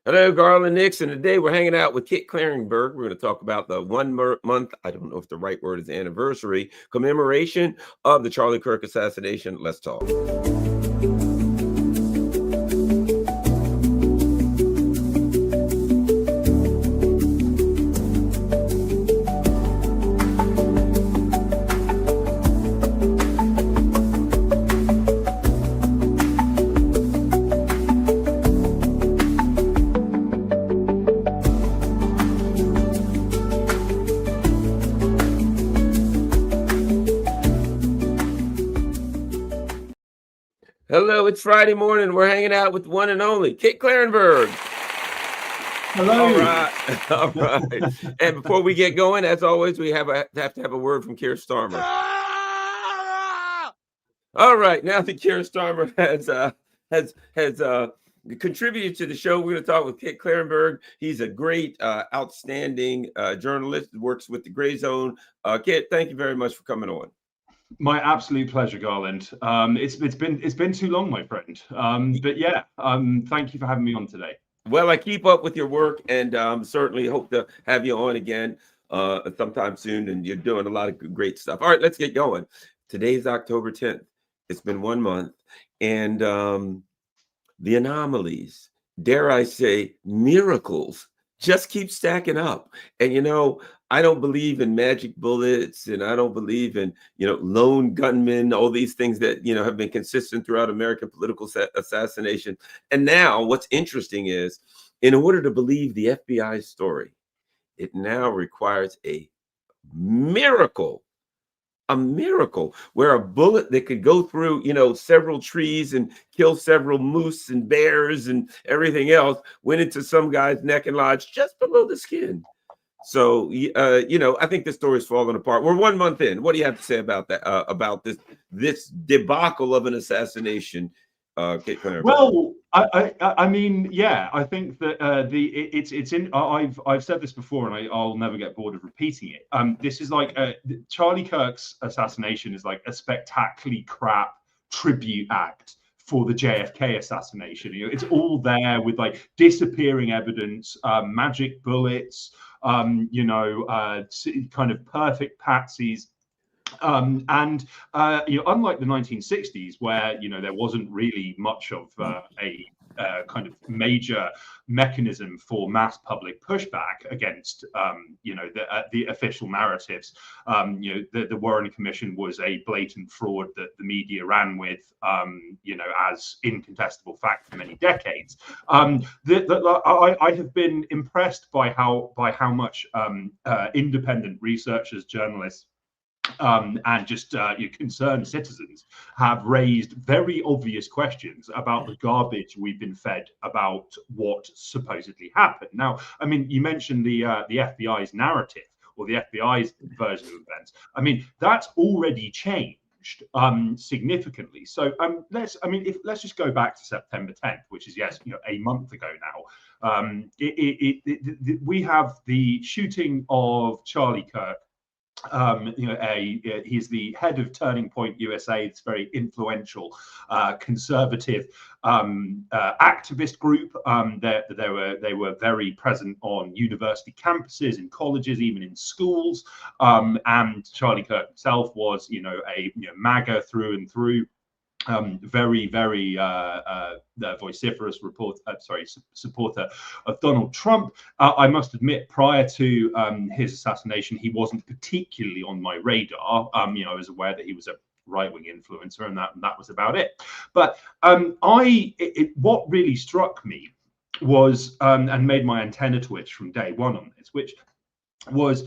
Hello, Garland Nixon. Today we're hanging out with Kit Klarenberg. We're going to talk about the month, I don't know if the right word is anniversary, commemoration of the Charlie Kirk assassination. Let's talk. Hello, it's Friday morning. We're hanging out with one and only Kit Klarenberg. Hello. All right. All right. And before we get going, as always, we have to have a word from Keir Starmer. All right. Now that Keir Starmer has contributed to the show, we're going to talk with Kit Klarenberg. He's a great, outstanding journalist. Works with the Gray Zone. Kit, thank you very much for coming on. My absolute pleasure, Garland. It's been too long, my friend. But yeah, thank you for having me on today. Well, I keep up with your work, and certainly hope to have you on again sometime soon. And you're doing a lot of great stuff. All right, let's get going. Today's October 10th. It's been 1 month, and the anomalies, dare I say, miracles, just keep stacking up. And I don't believe in magic bullets, and I don't believe in lone gunmen, all these things that have been consistent throughout American political assassination. And now what's interesting is, in order to believe the FBI's story, it now requires a miracle where a bullet that could go through several trees and kill several moose and bears and everything else went into some guy's neck and lodged just below the skin. So I think this story is falling apart. We're 1 month in. What do you have to say about that, about this debacle of an assassination, Kit Klarenberg? Well, I mean, yeah, I think that it's in. I've said this before, and I'll never get bored of repeating it. This is like Charlie Kirk's assassination is like a spectacularly crap tribute act for the JFK assassination. It's all there with like disappearing evidence, magic bullets, kind of perfect patsies. Unlike the 1960s, where there wasn't really much of a kind of major mechanism for mass public pushback against the official narratives. The Warren Commission was a blatant fraud that the media ran with, as incontestable fact for many decades. I have been impressed by how much independent researchers, journalists, and just concerned citizens have raised very obvious questions about the garbage we've been fed about what supposedly happened. Now, I mean, you mentioned the FBI's narrative or the FBI's version of events. I mean, that's already changed significantly. So let's just go back to September 10th, which is a month ago now. We have the shooting of Charlie Kirk. He's the head of Turning Point USA. It's a very influential conservative activist group. They were very present on university campuses, in colleges, even in schools. And Charlie Kirk himself was, a MAGA through and through. Very vociferous supporter of Donald Trump. I must admit, prior to his assassination, he wasn't particularly on my radar. I was aware that he was a right-wing influencer, and that was about it. But what really struck me was, and made my antenna twitch from day one on this, which was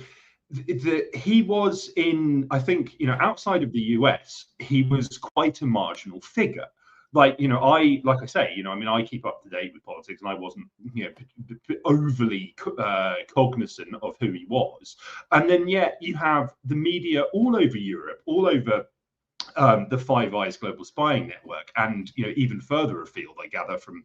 he was in, I think, outside of the US, he was quite a marginal figure. I keep up to date with politics, and I wasn't, overly cognizant of who he was. And then yet you have the media all over Europe, all over the Five Eyes global spying network, and even further afield, I gather from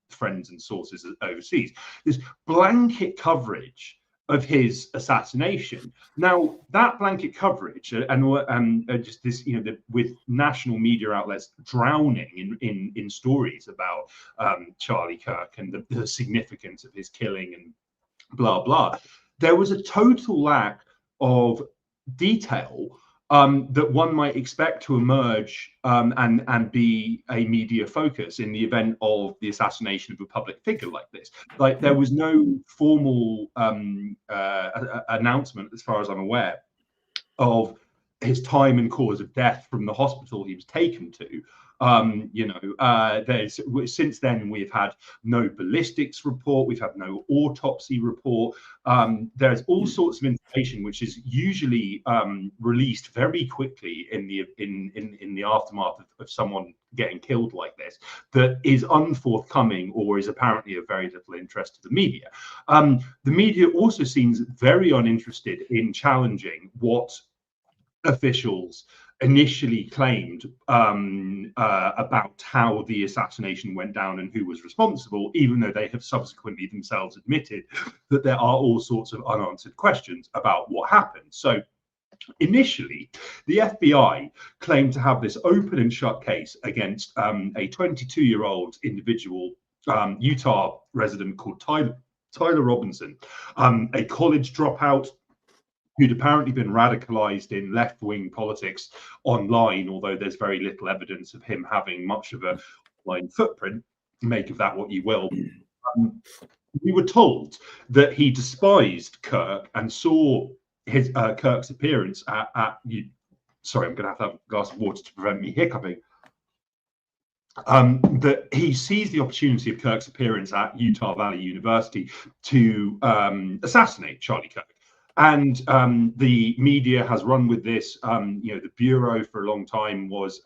friends and sources overseas, this blanket coverage of his assassination. Now, that blanket coverage and just this, with national media outlets drowning in stories about Charlie Kirk and the significance of his killing and blah blah, there was a total lack of detail that one might expect to emerge and be a media focus in the event of the assassination of a public figure like this. Like, there was no formal announcement, as far as I'm aware, of his time and cause of death from the hospital he was taken to. There's since then we've had no ballistics report, we've had no autopsy report. There's all sorts of information which is usually released very quickly in the aftermath of someone getting killed like this, that is unforthcoming or is apparently of very little interest to the media. The media also seems very uninterested in challenging what officials initially claimed about how the assassination went down and who was responsible, even though they have subsequently themselves admitted that there are all sorts of unanswered questions about what happened. So initially, the FBI claimed to have this open and shut case against a 22-year-old individual, Utah resident called Tyler Robinson, a college dropout who'd apparently been radicalized in left-wing politics online, although there's very little evidence of him having much of a online footprint. Make of that what you will. We were told that he despised Kirk and saw his Kirk's appearance at sorry, I'm going to have a glass of water to prevent me hiccuping. That he sees the opportunity of Kirk's appearance at Utah Valley University to assassinate Charlie Kirk. And the media has run with this. The Bureau for a long time was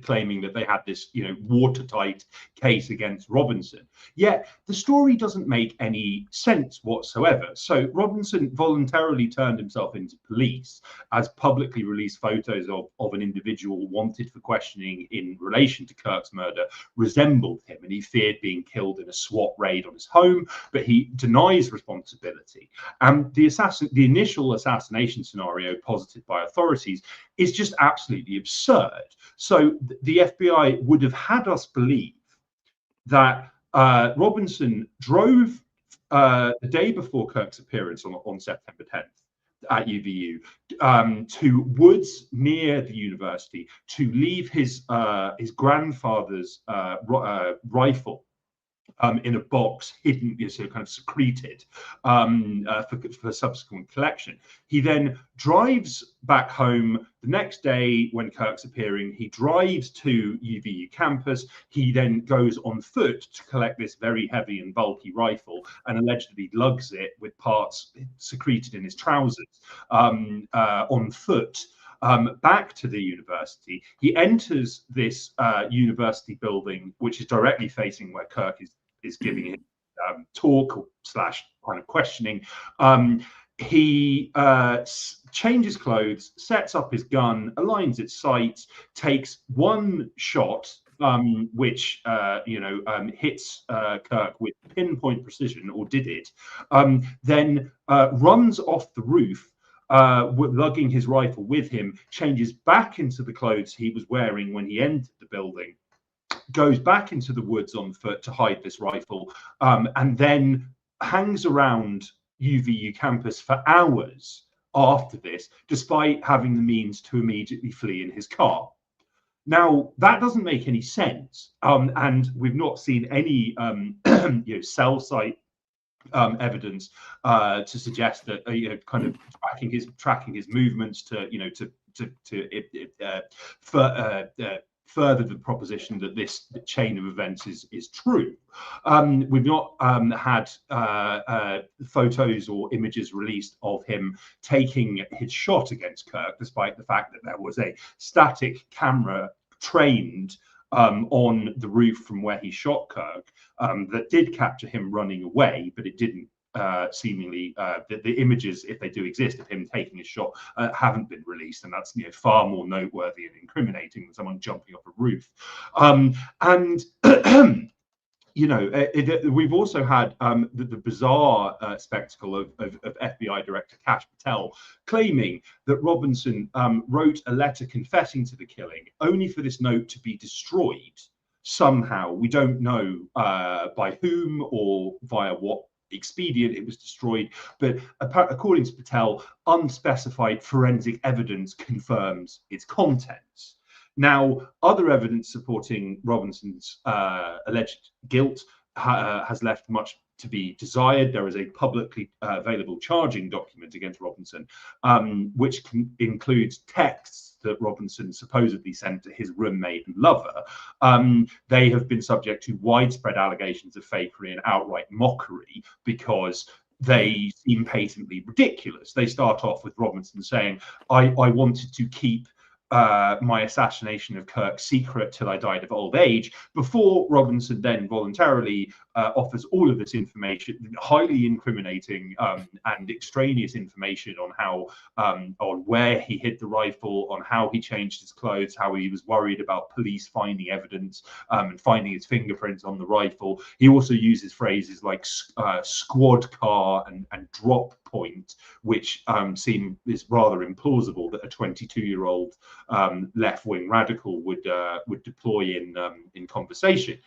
claiming that they had this, watertight case against Robinson. Yet the story doesn't make any sense whatsoever. So Robinson voluntarily turned himself into police, as publicly released photos of an individual wanted for questioning in relation to Kirk's murder resembled him, and he feared being killed in a SWAT raid on his home, but he denies responsibility. And the initial assassination scenario posited by authorities is just absolutely absurd. So the FBI would have had us believe that Robinson drove the day before Kirk's appearance on September 10th at UVU to woods near the university to leave his grandfather's rifle in a box hidden, so kind of secreted for subsequent collection. He then drives back home the next day when Kirk's appearing. He drives to UVU campus. He then goes on foot to collect this very heavy and bulky rifle and allegedly lugs it with parts secreted in his trousers on foot back to the university. He enters this university building, which is directly facing where Kirk is giving his talk / kind of questioning. He changes clothes, sets up his gun, aligns its sights, takes one shot, which hits Kirk with pinpoint precision, or did it, then runs off the roof, lugging his rifle with him, changes back into the clothes he was wearing when he entered the building, goes back into the woods on foot to hide this rifle, and then hangs around UVU campus for hours after this, despite having the means to immediately flee in his car. Now, that doesn't make any sense, and we've not seen any cell site evidence to suggest that kind of tracking his movements to further the proposition that this chain of events is true. We've not had photos or images released of him taking his shot against Kirk, despite the fact that there was a static camera trained on the roof from where he shot Kirk that did capture him running away, but it didn't seemingly the images, if they do exist, of him taking a shot haven't been released, and that's far more noteworthy and incriminating than someone jumping off a roof. And we've also had the bizarre spectacle of FBI Director Kash Patel claiming that Robinson wrote a letter confessing to the killing, only for this note to be destroyed somehow. We don't know by whom or via what expedient it was destroyed, but according to Patel, unspecified forensic evidence confirms its contents. Now, other evidence supporting Robinson's alleged guilt has left much to be desired. There is a publicly available charging document against Robinson, which includes texts that Robinson supposedly sent to his roommate and lover. They have been subject to widespread allegations of fakery and outright mockery because they seem patently ridiculous. They start off with Robinson saying, I wanted to keep my assassination of Kirk secret till I died of old age, before Robinson then voluntarily offers all of this information, highly incriminating and extraneous information on how, on where he hid the rifle, on how he changed his clothes, how he was worried about police finding evidence and finding his fingerprints on the rifle. He also uses phrases like squad car and drop point, which is rather implausible that a 22-year-old left-wing radical would deploy in conversation.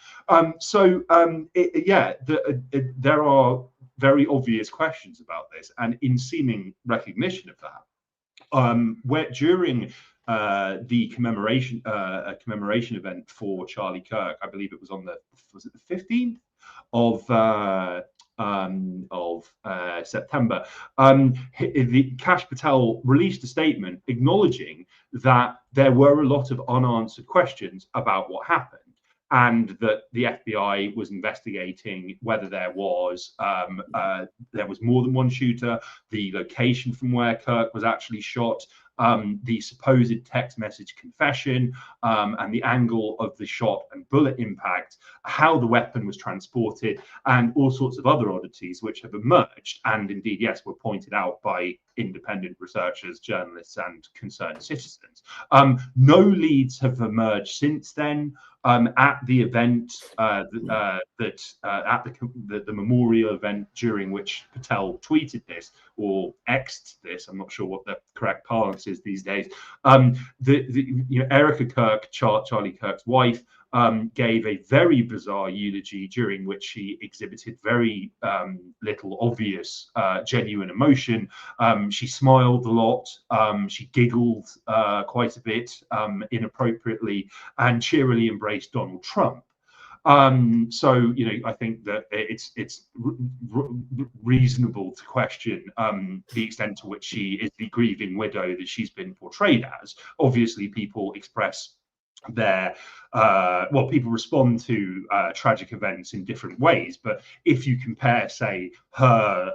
There are very obvious questions about this, and in seeming recognition of that, where during the commemoration event for Charlie Kirk, I believe it was on the 15th of September, the Kash Patel released a statement acknowledging that there were a lot of unanswered questions about what happened, and that the FBI was investigating whether there was more than one shooter, the location from where Kirk was actually shot, the supposed text message confession, and the angle of the shot and bullet impact, how the weapon was transported, and all sorts of other oddities which have emerged, and indeed, yes, were pointed out by independent researchers, journalists, and concerned citizens. No leads have emerged since then. At the event at the memorial event during which Patel tweeted this or X'd this, I'm not sure what the correct parlance is these days. Erica Kirk, Charlie Kirk's wife, gave a very bizarre eulogy during which she exhibited very little obvious genuine emotion. She smiled a lot, she giggled quite a bit inappropriately, and cheerily embraced Donald Trump. I think that it's reasonable to question the extent to which she is the grieving widow that she's been portrayed as. Obviously, people express people respond to tragic events in different ways, but if you compare, say, her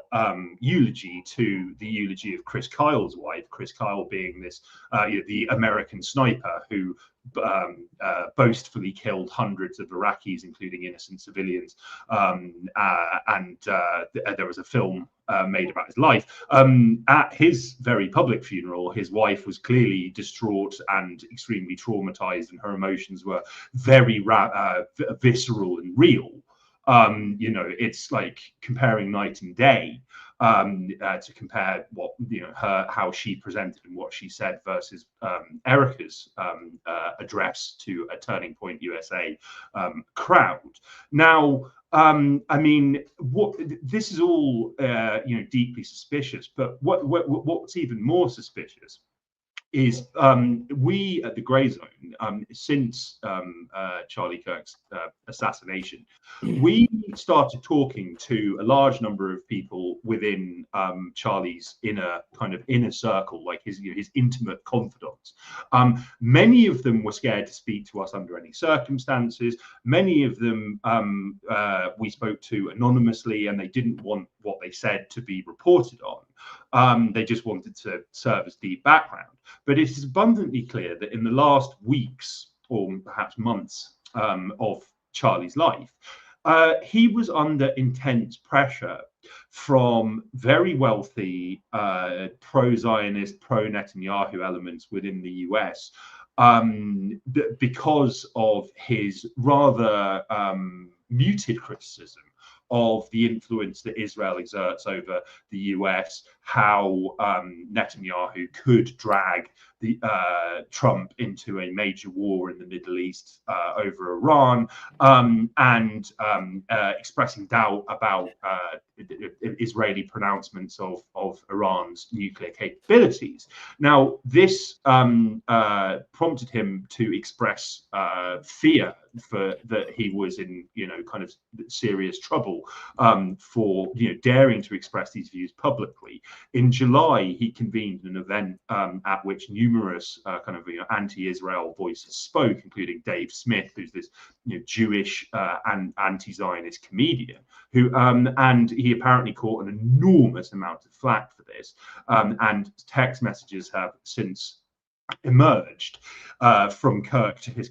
eulogy to the eulogy of Chris Kyle's wife, Chris Kyle being this the American sniper who boastfully killed hundreds of Iraqis, including innocent civilians, and there was a film made about his life. At his very public funeral, his wife was clearly distraught and extremely traumatized, and her emotions were very visceral and real. It's like comparing night and day, to compare what how she presented and what she said versus Erica's address to a Turning Point USA crowd. Now, this is all deeply suspicious, but what's even more suspicious is we at the Grey Zone, since Charlie Kirk's assassination, we started talking to a large number of people within Charlie's inner circle, like his intimate confidants. Many of them were scared to speak to us under any circumstances. Many of them we spoke to anonymously, and they didn't want what they said to be reported on. They just wanted to serve as deep background. But it is abundantly clear that in the last weeks, or perhaps months, of Charlie's life, he was under intense pressure from very wealthy pro-Zionist, pro-Netanyahu elements within the US, because of his rather muted criticism of the influence that Israel exerts over the US, how Netanyahu could drag the Trump into a major war in the Middle East over Iran, and expressing doubt about Israeli pronouncements of Iran's nuclear capabilities. Now, this prompted him to express fear for that he was in, kind of serious trouble for daring to express these views publicly. In July, he convened an event at which numerous kind of anti-Israel voices spoke, including Dave Smith, who's this Jewish and anti-Zionist comedian, who and he apparently caught an enormous amount of flack for this, and text messages have since emerged from Kirk to his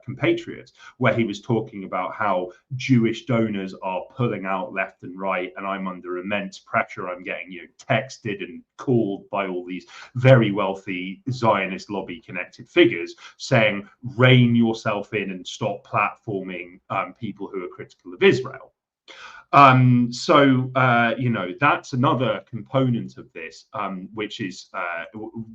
compatriots, where he was talking about how Jewish donors are pulling out left and right, and I'm under immense pressure. I'm getting texted and called by all these very wealthy Zionist lobby connected figures saying, rein yourself in and stop platforming people who are critical of Israel. That's another component of this, which is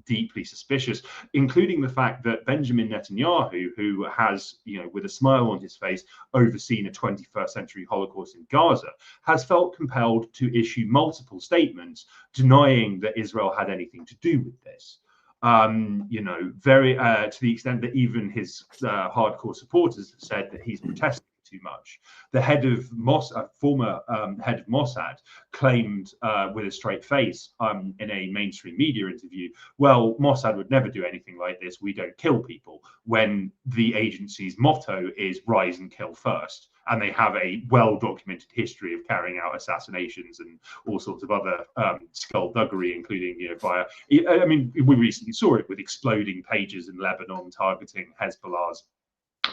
deeply suspicious, including the fact that Benjamin Netanyahu, who has, with a smile on his face, overseen a 21st century Holocaust in Gaza, has felt compelled to issue multiple statements denying that Israel had anything to do with this. Very to the extent that even his hardcore supporters have said that he's protesting too much. The head of Mossad, former head of Mossad, claimed with a straight face in a mainstream media interview, well, Mossad would never do anything like this. We don't kill people, when the agency's motto is rise and kill first. And they have a well-documented history of carrying out assassinations and all sorts of other skullduggery, including via. I mean, we recently saw it with exploding pages in Lebanon targeting Hezbollah's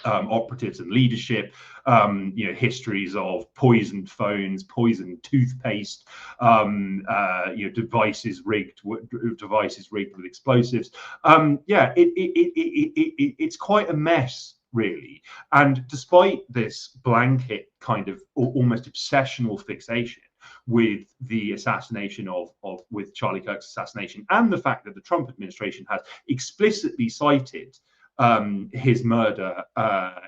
operatives and leadership, histories of poisoned phones, poisoned toothpaste, devices rigged with explosives. It's quite a mess, really. And despite this blanket kind of almost obsessional fixation with the assassination with Charlie Kirk's assassination, and the fact that the Trump administration has explicitly cited his murder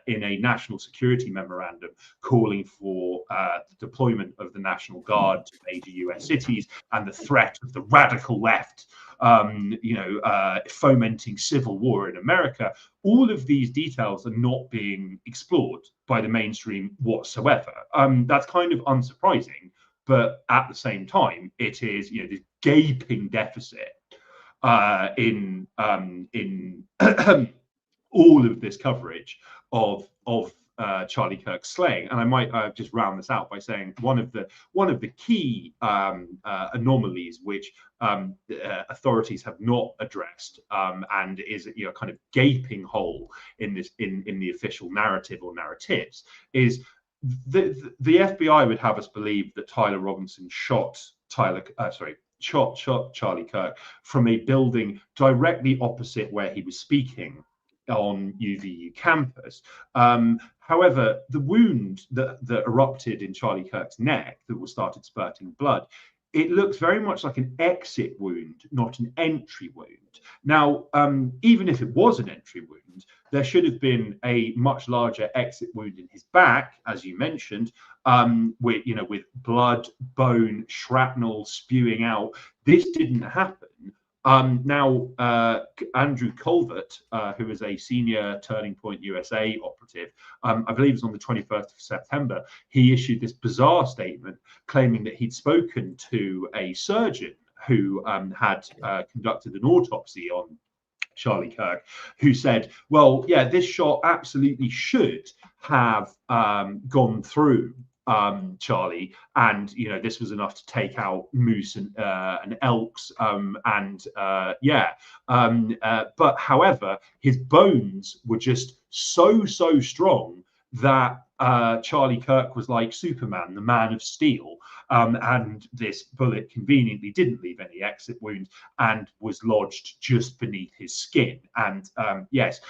in a national security memorandum, calling for the deployment of the National Guard to major US cities and the threat of the radical left, fomenting civil war in America. All of these details are not being explored by the mainstream whatsoever. That's kind of unsurprising, but at the same time, it is this gaping deficit in all of this coverage of Charlie Kirk's slaying. And I might just round this out by saying one of the key anomalies which authorities have not addressed, and is kind of gaping hole in this in the official narrative or narratives, is the FBI would have us believe that Tyler Robinson shot Charlie Kirk from a building directly opposite where he was speaking on UVU campus. However, the wound that erupted in Charlie Kirk's neck that started spurting blood, it looks very much like an exit wound, not an entry wound. Now, even if it was an entry wound, there should have been a much larger exit wound in his back, as you mentioned, with blood, bone, shrapnel spewing out. This didn't happen. Now, Andrew Colvert, who is a senior Turning Point USA operative, I believe it was on the 21st of September, he issued this bizarre statement claiming that he'd spoken to a surgeon who had conducted an autopsy on Charlie Kirk, who said, well, yeah, this shot absolutely should have gone through Charlie, and this was enough to take out moose and elks, but however, his bones were just so strong that Charlie Kirk was like Superman, the Man of Steel, and this bullet conveniently didn't leave any exit wounds and was lodged just beneath his skin. And yes,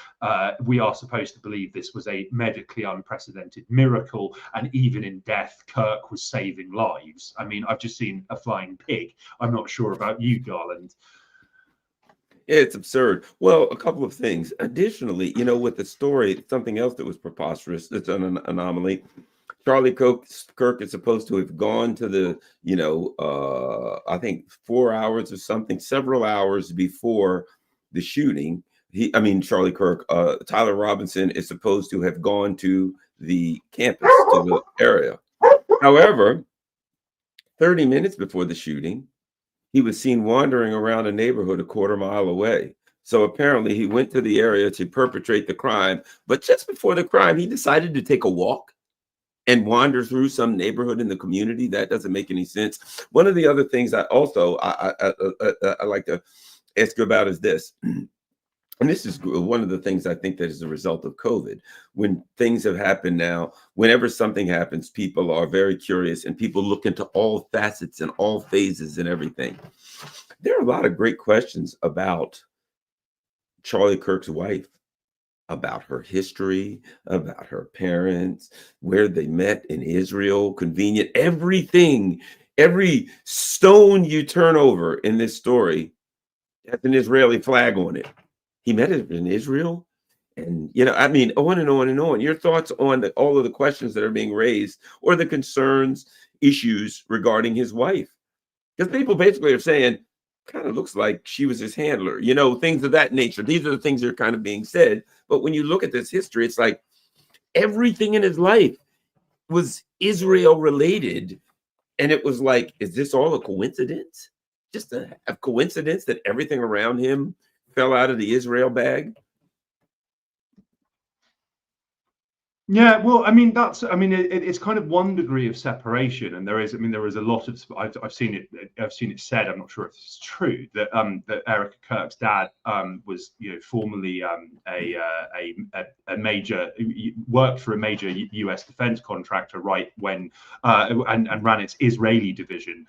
we are supposed to believe this was a medically unprecedented miracle, and even in death, Kirk was saving lives. I mean, I've just seen a flying pig. I'm not sure about you, Garland. Yeah, it's absurd. Well, a couple of things. Additionally, with the story, something else that was preposterous, that's an anomaly. Charlie Kirk is supposed to have gone to the, I think 4 hours or something, several hours before the shooting. Charlie Kirk, Tyler Robinson is supposed to have gone to the campus, to the area. However, 30 minutes before the shooting, he was seen wandering around a neighborhood a quarter mile away. So apparently he went to the area to perpetrate the crime. But just before the crime, he decided to take a walk and wander through some neighborhood in the community. That doesn't make any sense. One of the other things I like to ask you about is this. And this is one of the things I think that is a result of COVID. When things have happened now, whenever something happens, people are very curious and people look into all facets and all phases and everything. There are a lot of great questions about Charlie Kirk's wife, about her history, about her parents, where they met in Israel, convenient, everything, every stone you turn over in this story has an Israeli flag on it. He met it in Israel. And, on and on and on. Your thoughts on all of the questions that are being raised or the concerns, issues regarding his wife? Because people basically are saying, kind of looks like she was his handler, things of that nature. These are the things that are kind of being said. But when you look at this history, it's like everything in his life was Israel related. And it was like, is this all a coincidence? Just a coincidence that everything around him fell out of the Israel bag? Yeah, well, it's kind of one degree of separation, and there is a lot of, I've seen it said, I'm not sure if it's true, that that Erica Kirk's dad was formerly a major, worked for a major US defense contractor right when and ran its Israeli division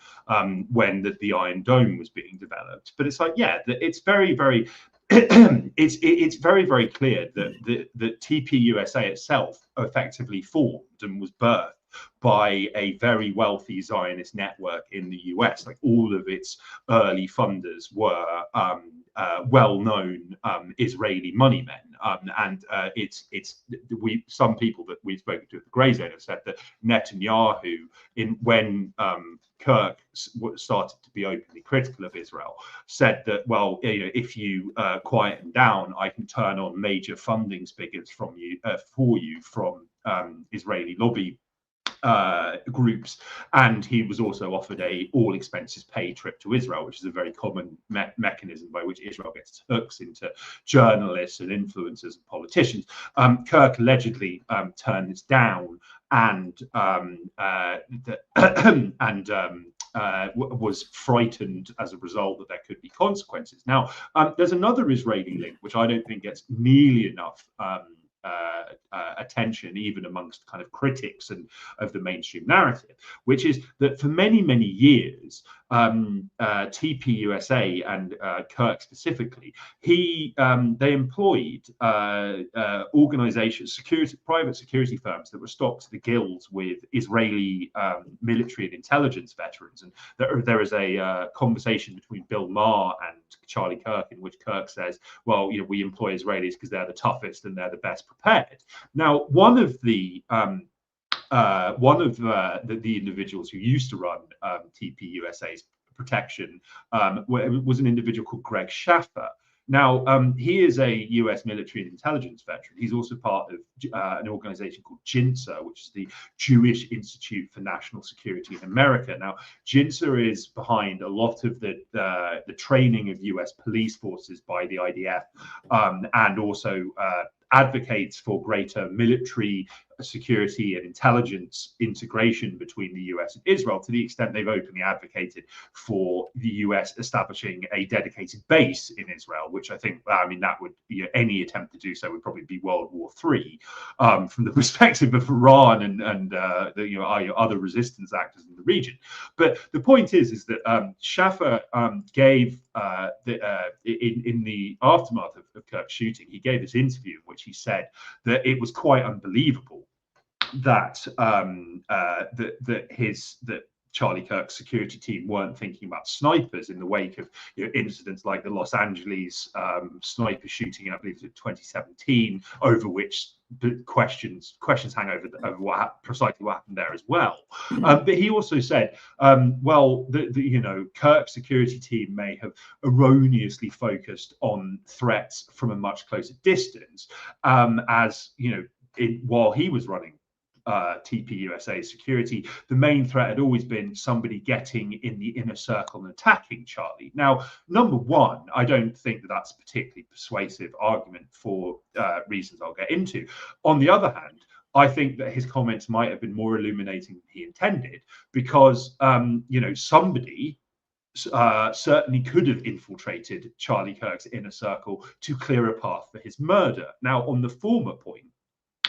when the Iron Dome was being developed. But it's like, yeah, it's very, very it's very, very clear that the TPUSA itself effectively formed and was birthed by a very wealthy Zionist network in the US. Like, all of its early funders were well-known Israeli money men, and some people that we've spoken to at the Grey Zone have said that Netanyahu, when Kirk started to be openly critical of Israel, said that, well, if you quieten down, I can turn on major funding spigots for you from Israeli lobby groups. And he was also offered a all expenses paid trip to Israel, which is a very common mechanism by which Israel gets hooks into journalists and influencers and politicians. Kirk allegedly turned this down and was frightened as a result that there could be consequences. Now, there's another Israeli link which I don't think gets nearly enough attention, even amongst kind of critics and of the mainstream narrative, which is that for many, many years, TPUSA and Kirk specifically, they employed organizations, private security firms that were stocked to the gills with Israeli military and intelligence veterans. And there is a conversation between Bill Maher and Charlie Kirk in which Kirk says, well, we employ Israelis because they're the toughest and they're the best prepared. Now, one of the individuals who used to run TPUSA's protection was an individual called Greg Schaffer. Now, he is a US military and intelligence veteran. He's also part of an organization called JINSA, which is the Jewish Institute for National Security in America. Now, JINSA is behind a lot of the training of US police forces by the IDF, and also advocates for greater military security and intelligence integration between the US and Israel, to the extent they've openly advocated for the US establishing a dedicated base in Israel, which I think, I mean, that would be any attempt to do so would probably be World War III, from the perspective of Iran and the other resistance actors in the region. But the point is that Schaffer gave in the aftermath of Kirk's shooting, he gave this interview in which he said that it was quite unbelievable that that Charlie Kirk's security team weren't thinking about snipers in the wake of incidents like the Los Angeles sniper shooting, I believe, in 2017, over which questions hang over precisely what happened there as well. But he also said, well, Kirk's security team may have erroneously focused on threats from a much closer distance, while he was running TPUSA security, the main threat had always been somebody getting in the inner circle and attacking Charlie. Now, number one, I don't think that that's a particularly persuasive argument for reasons I'll get into. On the other hand, I think that his comments might have been more illuminating than he intended, because somebody certainly could have infiltrated Charlie Kirk's inner circle to clear a path for his murder. Now, on the former point,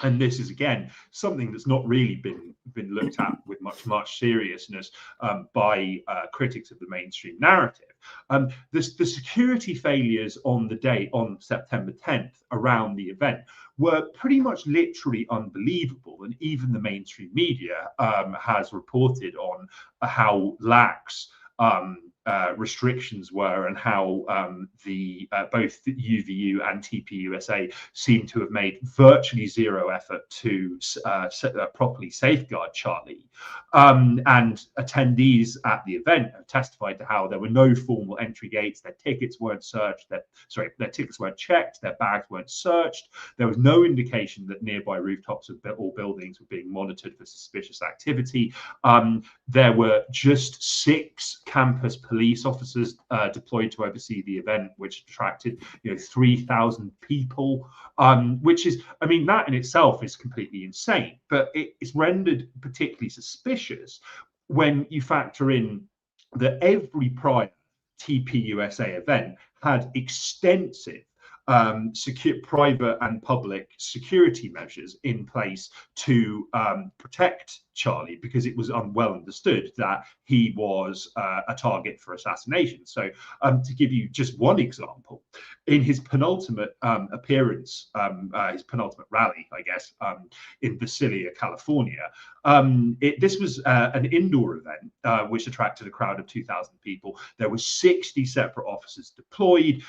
and this is, again, something that's not really been looked at with much seriousness by critics of the mainstream narrative. The security failures on September 10th around the event were pretty much literally unbelievable. And even the mainstream media has reported on how lax restrictions were, and how both the UVU and TPUSA seem to have made virtually zero effort to properly safeguard Charlie. And attendees at the event have testified to how there were no formal entry gates, their tickets weren't searched, their tickets weren't checked, their bags weren't searched. There was no indication that nearby rooftops or buildings were being monitored for suspicious activity. There were just 6 campus police officers deployed to oversee the event, which attracted 3,000 people, which is, I mean, that in itself is completely insane, but it's rendered particularly suspicious when you factor in that every prior TPUSA event had extensive private and public security measures in place to protect Charlie, because it was well understood that he was a target for assassination. So to give you just one example, in his penultimate appearance, his penultimate rally, I guess, in Visalia, California, this was an indoor event which attracted a crowd of 2,000 people. There were 60 separate officers deployed,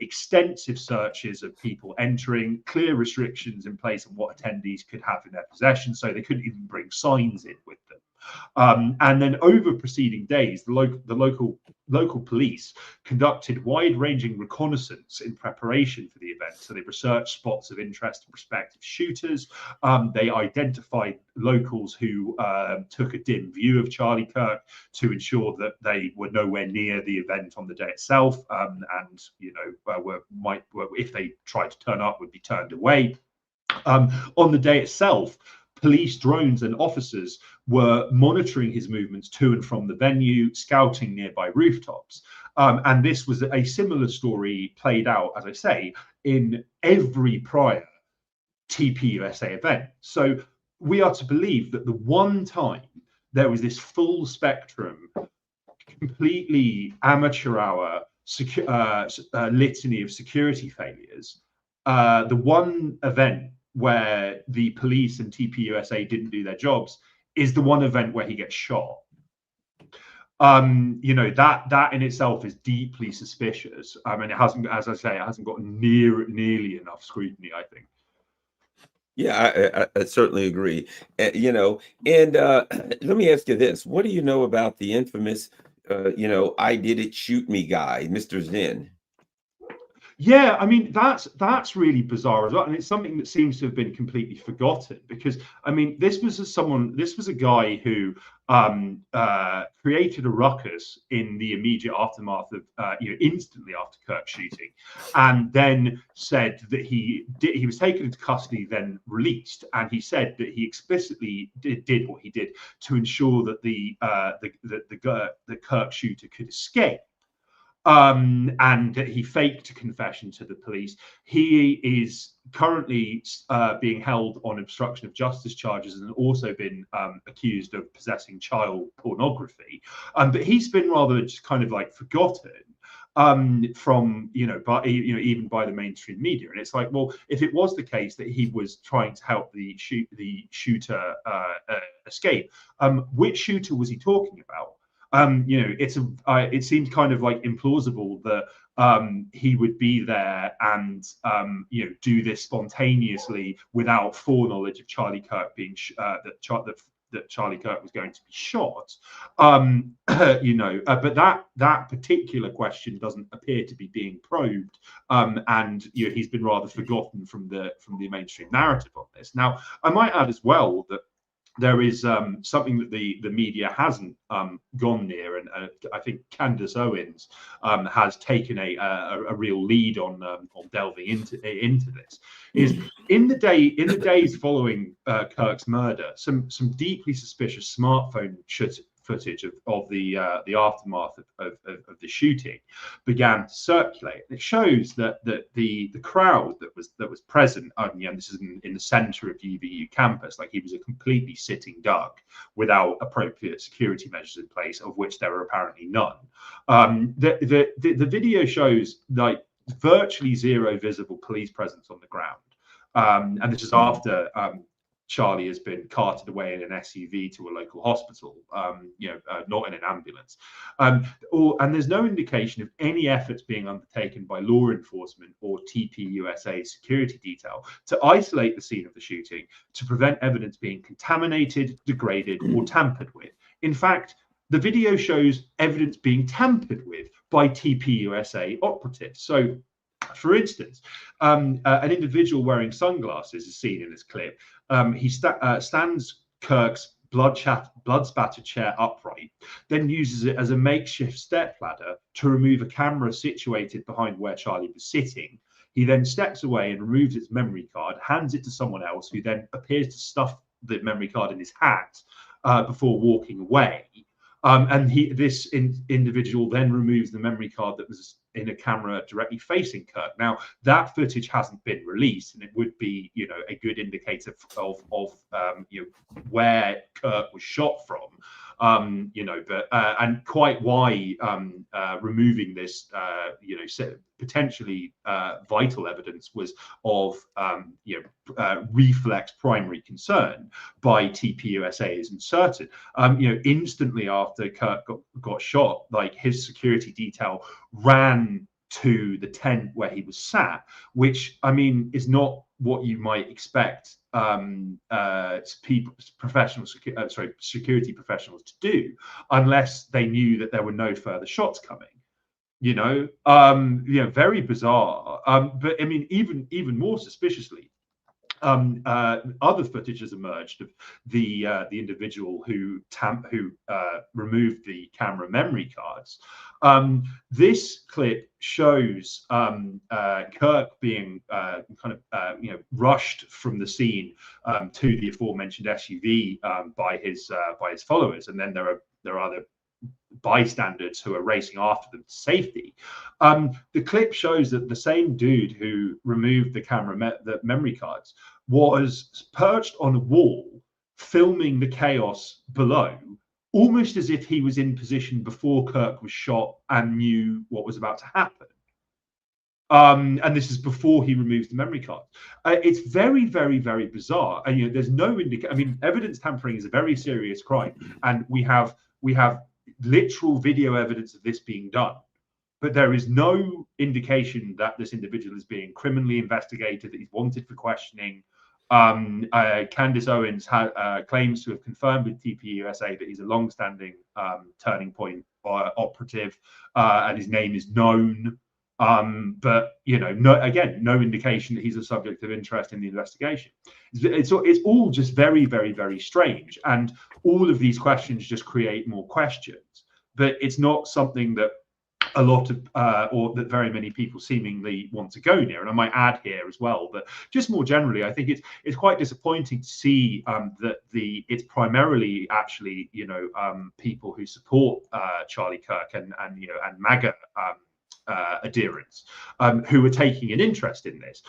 extensive searches of people entering, clear restrictions in place on what attendees could have in their possession, so they couldn't even bring signs in with them. And then over preceding days, the local police conducted wide-ranging reconnaissance in preparation for the event. So they researched spots of interest to prospective shooters. They identified locals who took a dim view of Charlie Kirk to ensure that they were nowhere near the event on the day itself, and if they tried to turn up, would be turned away. On the day itself, police drones and officers were monitoring his movements to and from the venue, scouting nearby rooftops. And this was a similar story played out, as I say, in every prior TPUSA event. So we are to believe that the one time there was this full spectrum, completely amateur hour litany of security failures, the one event where the police and TPUSA didn't do their jobs is the one event where he gets shot. That in itself is deeply suspicious. I mean, it hasn't, as I say, it hasn't got nearly enough scrutiny, I think. Yeah, I certainly agree. And let me ask you this: what do you know about the infamous, "I did it, shoot me" guy, Mr. Zen? Yeah, I mean that's really bizarre as well, and it's something that seems to have been completely forgotten because I mean this was a guy who created a ruckus in the immediate aftermath of instantly after Kirk shooting, and then said that he was taken into custody, then released, and he said that he explicitly did what he did to ensure that the Kirk shooter could escape. And he faked a confession to the police. He is currently being held on obstruction of justice charges and also been accused of possessing child pornography. But he's been rather just kind of like forgotten from even by the mainstream media. And it's like, well, if it was the case that he was trying to help the shooter escape, which shooter was he talking about? It seems kind of like implausible that he would be there and do this spontaneously without foreknowledge of Charlie Kirk being that Charlie Kirk was going to be shot. But that particular question doesn't appear to be being probed, and he's been rather forgotten from the mainstream narrative on this. Now, I might add as well that there is something that the media hasn't gone near, and I think Candace Owens has taken a real lead on delving into this. Is in the days following Kirk's murder, some deeply suspicious smartphone footage of the aftermath of the shooting began to circulate. It shows that the crowd that was present, this is in the centre of UVU campus, like he was a completely sitting duck without appropriate security measures in place, of which there were apparently none. The video shows like virtually zero visible police presence on the ground, and this is after Charlie has been carted away in an SUV to a local hospital, not in an ambulance. And there's no indication of any efforts being undertaken by law enforcement or TPUSA security detail to isolate the scene of the shooting, to prevent evidence being contaminated, degraded, or tampered with. In fact, the video shows evidence being tampered with by TPUSA operatives. So, for instance, an individual wearing sunglasses is seen in this clip. He stands Kirk's blood-spattered chair upright, then uses it as a makeshift stepladder to remove a camera situated behind where Charlie was sitting. He then steps away and removes its memory card, hands it to someone else, who then appears to stuff the memory card in his hat before walking away. This individual then removes the memory card that was in a camera directly facing Kirk. Now, that footage hasn't been released, and it would be, a good indicator of where Kirk was shot from. And quite why removing this, potentially vital evidence was of, reflex primary concern by TPUSA is inserted. Instantly after Kirk got shot, like his security detail ran to the tent where he was sat, which I mean is not what you might expect security professionals to do, unless they knew that there were no further shots coming. Very bizarre. But I mean, even more suspiciously, other footage has emerged of the individual who removed the camera memory cards. This clip shows Kirk being rushed from the scene to the aforementioned SUV by his followers, and then there are other bystanders who are racing after them to safety. The clip shows that the same dude who removed the memory cards was perched on a wall filming the chaos below, almost as if he was in position before Kirk was shot and knew what was about to happen. And this is before he removes the memory card. It's very, very, very bizarre. And there's no indication. I mean, evidence tampering is a very serious crime, and we have literal video evidence of this being done, but there is no indication that this individual is being criminally investigated, that he's wanted for questioning. Candace Owens claims to have confirmed with TPUSA that he's a long-standing Turning Point operative, and his name is known. But no indication that he's a subject of interest in the investigation. It's all just very, very, very strange, and all of these questions just create more questions. But it's not something that a lot of or that very many people seemingly want to go near. And I might add here as well that just more generally, I think it's quite disappointing to see that it's primarily actually people who support Charlie Kirk and MAGA adherents who are taking an interest in this,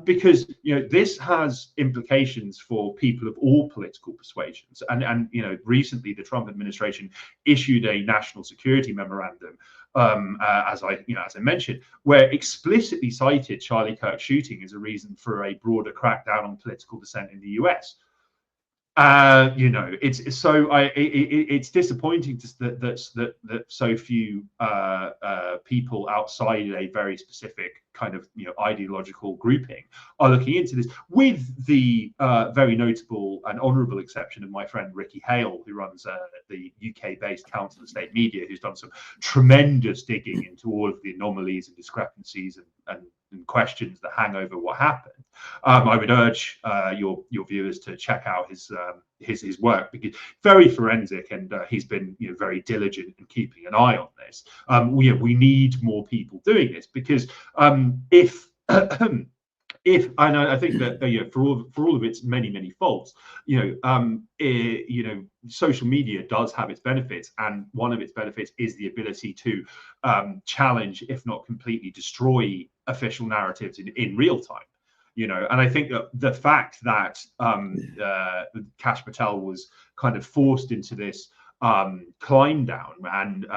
because this has implications for people of all political persuasions. And recently the Trump administration issued a national security memorandum, as I mentioned, where explicitly cited Charlie Kirk shooting as a reason for a broader crackdown on political dissent in the US. It's disappointing that so few people outside a very specific kind of ideological grouping are looking into this, with the very notable and honourable exception of my friend Ricky Hale, who runs the UK-based Council of State Media, who's done some tremendous digging into all of the anomalies and discrepancies and questions that hang over what happened. I would urge your viewers to check out his work, because very forensic, and he's been very diligent in keeping an eye on this. We need more people doing this, because if and I think that for all of its many faults, social media does have its benefits, and one of its benefits is the ability to challenge, if not completely destroy, official narratives in real time. And I think that the fact that Kash Patel was kind of forced into this climb down, and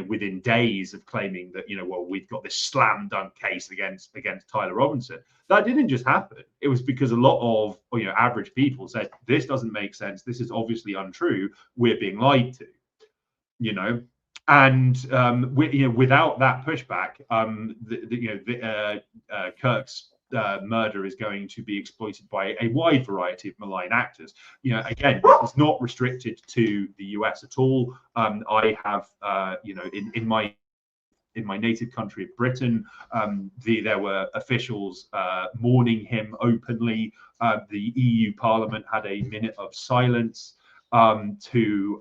within days of claiming that we've got this slam dunk case against Tyler Robinson, that didn't just happen. It was because a lot of average people said, this doesn't make sense, this is obviously untrue, we're being lied to, and without that pushback, Kirk's murder is going to be exploited by a wide variety of malign actors. Again, it's not restricted to the US at all. I have, in my native country of Britain, there were officials mourning him openly. The EU Parliament had a minute of silence to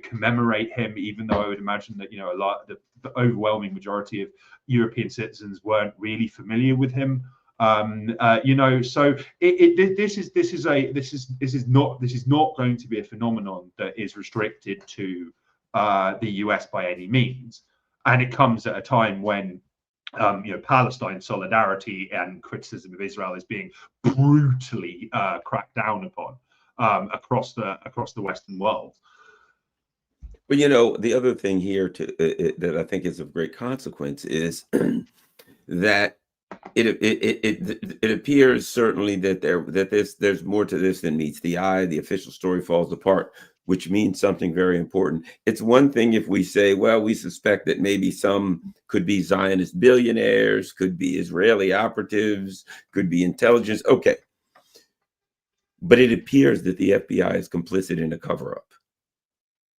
commemorate him, even though I would imagine that the overwhelming majority of European citizens weren't really familiar with him. So this is not going to be a phenomenon that is restricted to the US by any means, and it comes at a time when Palestine solidarity and criticism of Israel is being brutally cracked down upon across the Western world. But the other thing here that I think is of great consequence is that it appears certainly that there's more to this than meets the eye. The official story falls apart, which means something very important. It's one thing if we say, well, we suspect that maybe some could be Zionist billionaires, could be Israeli operatives, could be intelligence. Okay. But it appears that the FBI is complicit in a cover-up.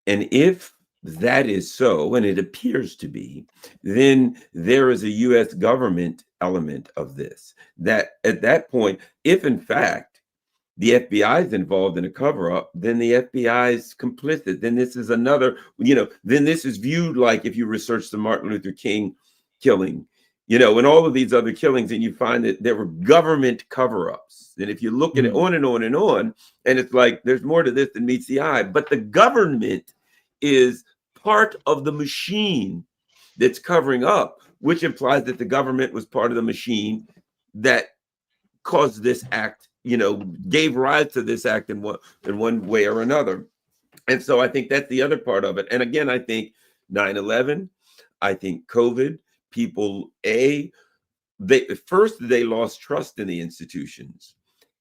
And if that is so, and it appears to be, then there is a U.S. government element of this. That at that point, if in fact the FBI is involved in a cover-up, then the FBI is complicit. Then this is another, then this is viewed like, if you research the Martin Luther King killing, and all of these other killings, and you find that there were government cover-ups. And if you look at it on and on and on, and it's like, there's more to this than meets the eye, but the government is part of the machine that's covering up, which implies that the government was part of the machine that caused this act, gave rise to this act in one way or another. And so I think that's the other part of it. And again, I think 9/11, I think COVID, people, they lost trust in the institutions.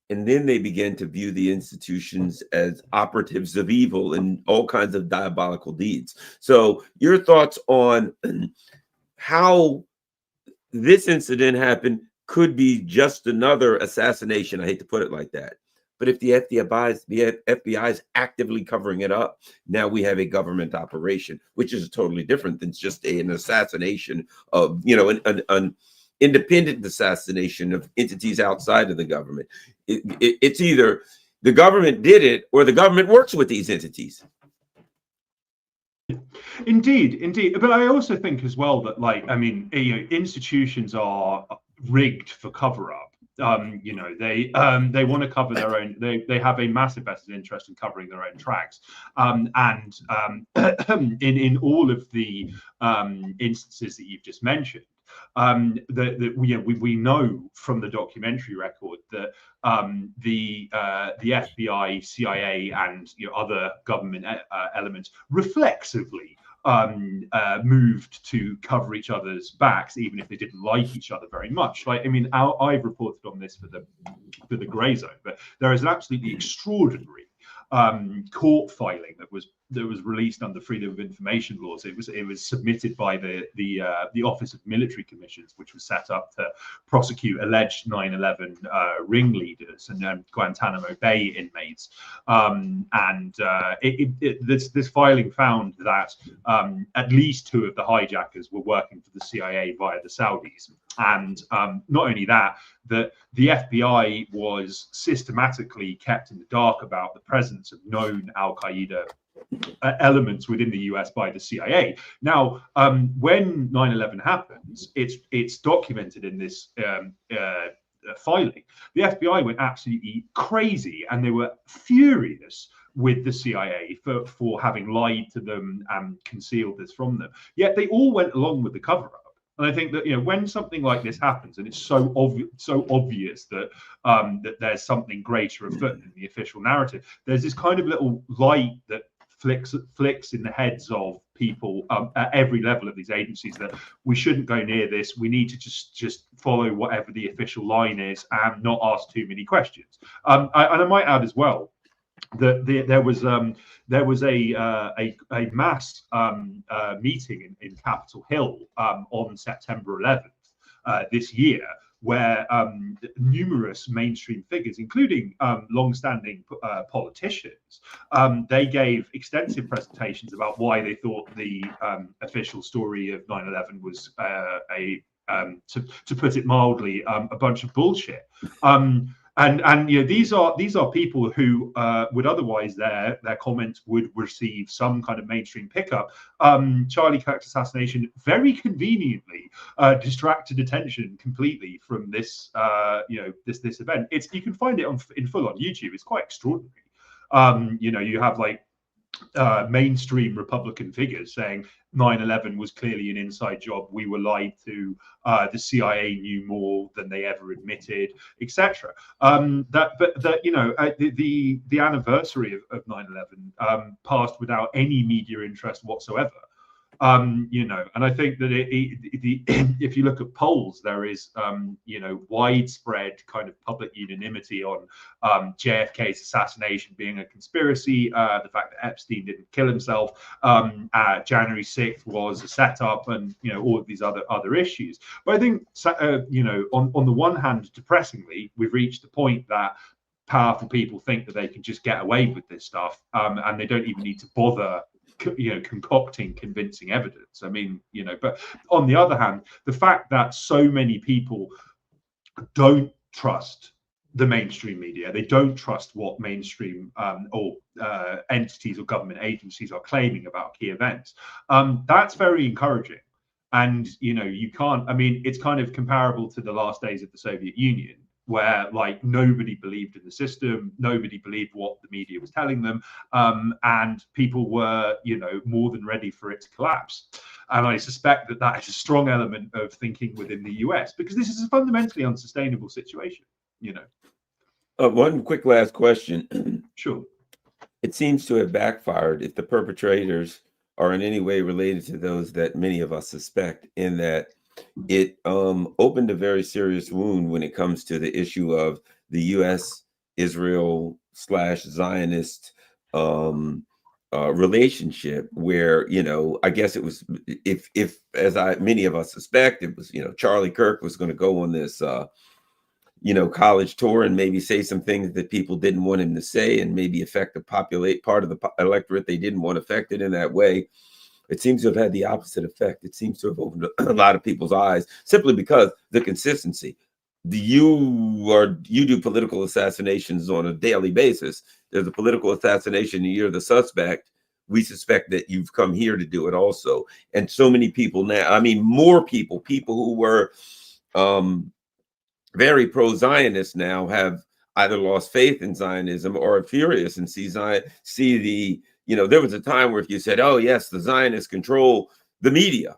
And then they began to view the institutions as operatives of evil and all kinds of diabolical deeds. So your thoughts on how this incident happened could be just another assassination. I hate to put it like that, But if the FBI is actively covering it up, now we have a government operation, which is totally different than just an assassination of, an independent assassination of entities outside of the government. It's either the government did it or the government works with these entities. Indeed. But I also think as well that, like, I mean, institutions are rigged for cover up. They want to cover their own. They have a massive vested interest in covering their own tracks. In all of the instances that you've just mentioned, we know from the documentary record that the FBI, CIA, and other government elements reflexively moved to cover each other's backs, even if they didn't like each other very much. Like, I mean, I've reported on this for the Grey Zone, but there is an absolutely extraordinary court filing that was released under Freedom of Information laws. It was submitted by the Office of Military Commissions, which was set up to prosecute alleged 9/11 ringleaders and Guantanamo Bay inmates. This filing found that at least 2 of the hijackers were working for the CIA via the Saudis, and not only that, that the FBI was systematically kept in the dark about the presence of known Al-Qaeda elements within the US by the CIA. Now, when 9/11 happens, it's documented in this filing. The FBI went absolutely crazy, and they were furious with the CIA for having lied to them and concealed this from them. Yet they all went along with the cover-up. And I think that when something like this happens, and it's so obvious that that there's something greater afoot in the official narrative, there's this kind of little light that flicks in the heads of people at every level of these agencies that we shouldn't go near this. We need to just follow whatever the official line is and not ask too many questions. And I might add as well that there was a mass meeting in Capitol Hill on September 11th this year, where numerous mainstream figures, including long-standing politicians, they gave extensive presentations about why they thought the official story of 9/11 was to put it mildly, a bunch of bullshit. And these are people who would otherwise their comments would receive some kind of mainstream pickup. Charlie Kirk's assassination very conveniently distracted attention completely from this this event. You can find it in full on YouTube. It's quite extraordinary. You have like mainstream Republican figures saying 9/11 was clearly an inside job. We were lied to. The CIA knew more than they ever admitted, etc. The anniversary of 9/11 passed without any media interest whatsoever. And I think that if you look at polls, there is widespread kind of public unanimity on JFK's assassination being a conspiracy, the fact that Epstein didn't kill himself, January 6th was a setup, and all of these other issues. But I think on the one hand, depressingly, we've reached the point that powerful people think that they can just get away with this stuff, and they don't even need to bother concocting convincing evidence. I mean, but on the other hand, the fact that so many people don't trust the mainstream media, they don't trust what mainstream or entities or government agencies are claiming about key events, that's very encouraging. And you can't, I mean, it's kind of comparable to the last days of the Soviet Union, where like nobody believed in the system, nobody believed what the media was telling them, and people were more than ready for it to collapse. And I suspect that is a strong element of thinking within the US, because this is a fundamentally unsustainable situation. One quick last question. Sure. It seems to have backfired if the perpetrators are in any way related to those that many of us suspect, in that it opened a very serious wound when it comes to the issue of the U.S. Israel / Zionist relationship, where I guess it was, if many of us suspect, it was Charlie Kirk was going to go on this college tour and maybe say some things that people didn't want him to say, and maybe affect the part of the electorate they didn't want affected in that way. It seems to have had the opposite effect. It seems to have opened a lot of people's eyes, simply because the consistency. You do political assassinations on a daily basis. There's a political assassination and you're the suspect. We suspect that you've come here to do it also. And so many people now, I mean, more people who were very pro-Zionist now have either lost faith in Zionism or are furious and see the, there was a time where if you said, oh yes, the Zionists control the media,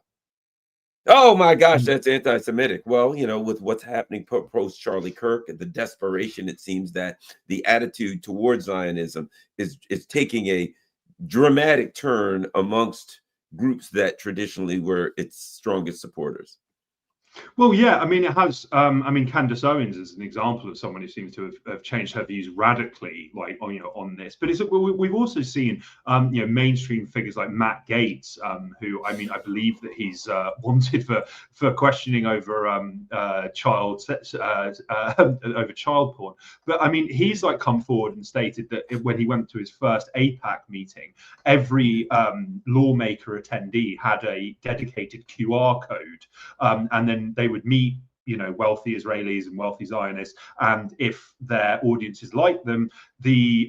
oh my gosh, that's anti-Semitic. Well, with what's happening post Charlie Kirk and the desperation, it seems that the attitude towards Zionism is taking a dramatic turn amongst groups that traditionally were its strongest supporters. Well, yeah, I mean, it has. I mean, Candace Owens is an example of someone who seems to have changed her views radically, like on this. But we've also seen, mainstream figures like Matt Gaetz, who, I mean, I believe that he's wanted for questioning over child porn. But I mean, he's like come forward and stated that when he went to his first AIPAC meeting, every lawmaker attendee had a dedicated QR code, and then they would meet, wealthy Israelis and wealthy Zionists, and if their audiences liked them, the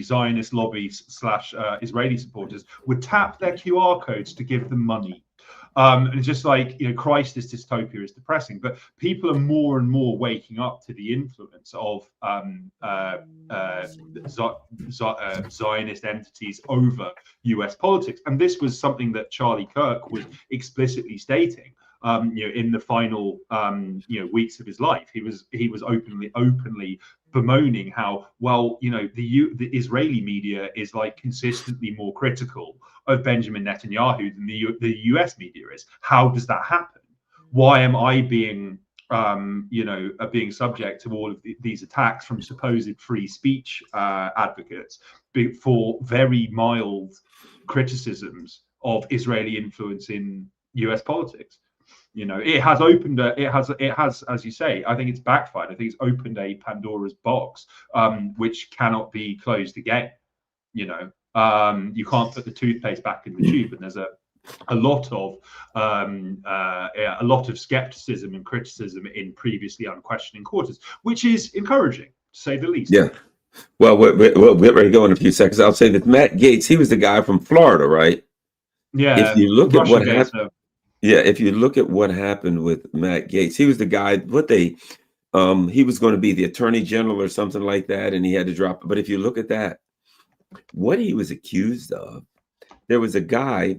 Zionist lobbies / Israeli supporters would tap their QR codes to give them money. And it's just like, Christ, this dystopia is depressing, but people are more and more waking up to the influence of Zionist entities over US politics. And this was something that Charlie Kirk was explicitly stating. In the final weeks of his life, he was openly bemoaning how, well, the Israeli media is like consistently more critical of Benjamin Netanyahu than the US media is. How does that happen? Why am I being being subject to all of these attacks from supposed free speech advocates for very mild criticisms of Israeli influence in US politics? It has, as you say, I think it's backfired. I think it's opened a Pandora's box, which cannot be closed again. You can't put the toothpaste back in the tube, and there's a lot of skepticism and criticism in previously unquestioning quarters, which is encouraging, to say the least. Yeah. Well, we'll get ready to go in a few seconds. I'll say that Matt Gaetz, he was the guy from Florida, right? Yeah. If you look at what happened. Yeah, if you look at what happened with Matt Gaetz, he was the guy, he was going to be the attorney general or something like that, and he had to drop it. But if you look at that, what he was accused of, there was a guy,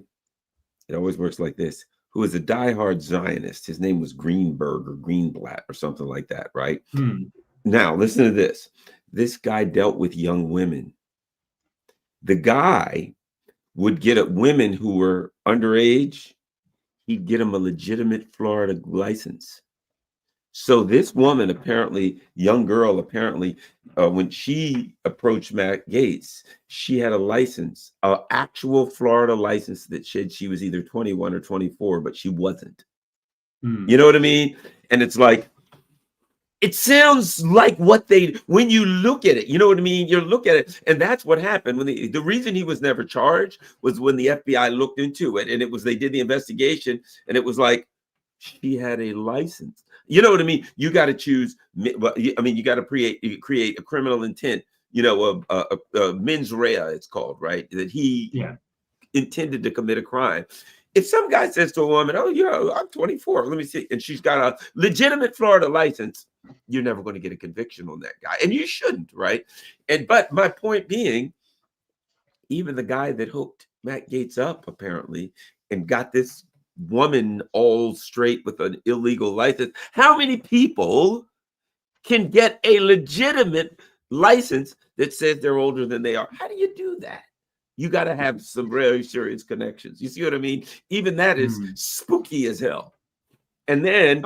it always works like this, who was a diehard Zionist. His name was Greenberg or Greenblatt or something like that, right? Now, listen to this. This guy dealt with young women. The guy would get at women who were underage. He'd get them a legitimate Florida license. So this woman, young girl, when she approached Matt Gaetz, she had a license, an actual Florida license that said she was either 21 or 24, but she wasn't. You know what I mean? And it's like, it sounds like when you look at it, you know what I mean? You look at it, and that's what happened. When the reason he was never charged was when the FBI looked into it, and they did the investigation, and it was like, she had a license. You know what I mean? You got to choose. I mean, you got to create a criminal intent. A mens rea, it's called, right? That he intended to commit a crime. If some guy says to a woman, "Oh, I'm 24. Let me see," and she's got a legitimate Florida license, you're never going to get a conviction on that guy, and you shouldn't, right? But my point being, even the guy that hooked Matt Gaetz up apparently and got this woman all straight with an illegal license. How many people can get a legitimate license that says they're older than they are? How do you do that? You got to have some very serious connections. You see what I mean? Even that is spooky as hell. And then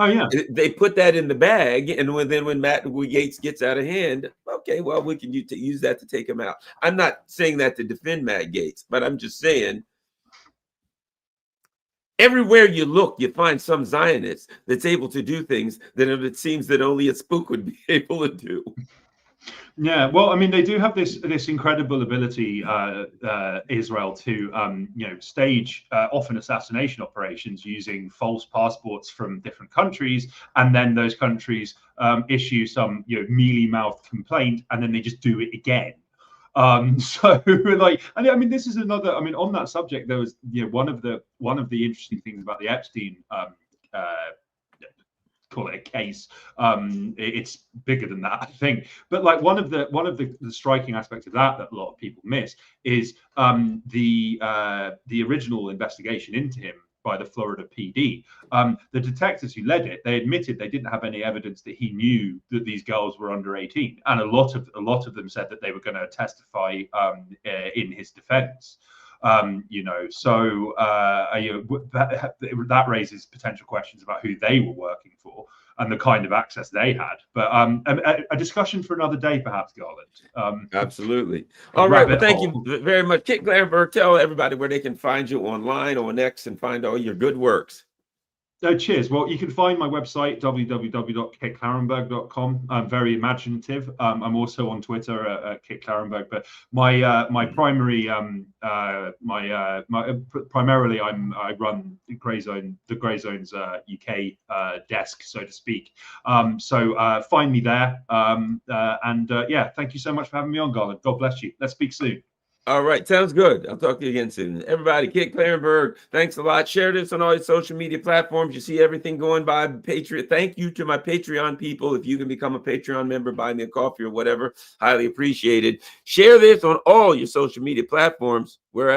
they put that in the bag, and when Matt Gaetz gets out of hand, okay, well, we can use that to take him out. I'm not saying that to defend Matt Gaetz, but I'm just saying everywhere you look, you find some Zionist that's able to do things that it seems that only a spook would be able to do. Yeah, well, I mean, they do have this incredible ability, Israel, to stage often assassination operations using false passports from different countries, and then those countries issue some mealy-mouthed complaint, and then they just do it again. So like, and I mean, this is another. I mean, on that subject, there was one of the interesting things about the Epstein. Call it a case. It's bigger than that, I think. But like one of the striking aspects of that a lot of people miss is the original investigation into him by the Florida PD. The detectives who led it, they admitted they didn't have any evidence that he knew that these girls were under 18, and a lot of them said that they were going to testify in his defense. So that raises potential questions about who they were working for and the kind of access they had. But a discussion for another day, perhaps, Garland. Absolutely. All right. Well, thank you very much, Kit Klarenberg. Tell everybody where they can find you online or on X and find all your good works. Cheers. Well, you can find my website, www.kitklarenberg.com. I'm very imaginative. I'm also on Twitter at Kit Klarenberg, but my primary primarily I run the Grey Zone's UK desk, so to speak. So find me there. Yeah, thank you so much for having me on, Garland. God bless you. Let's speak soon. All right, sounds good. I'll talk to you again soon. Everybody, Kit Klarenberg, thanks a lot. Share this on all your social media platforms. You see everything going by Patreon. Thank you to my Patreon people. If you can become a Patreon member, buy me a coffee or whatever, highly appreciated. Share this on all your social media platforms. We're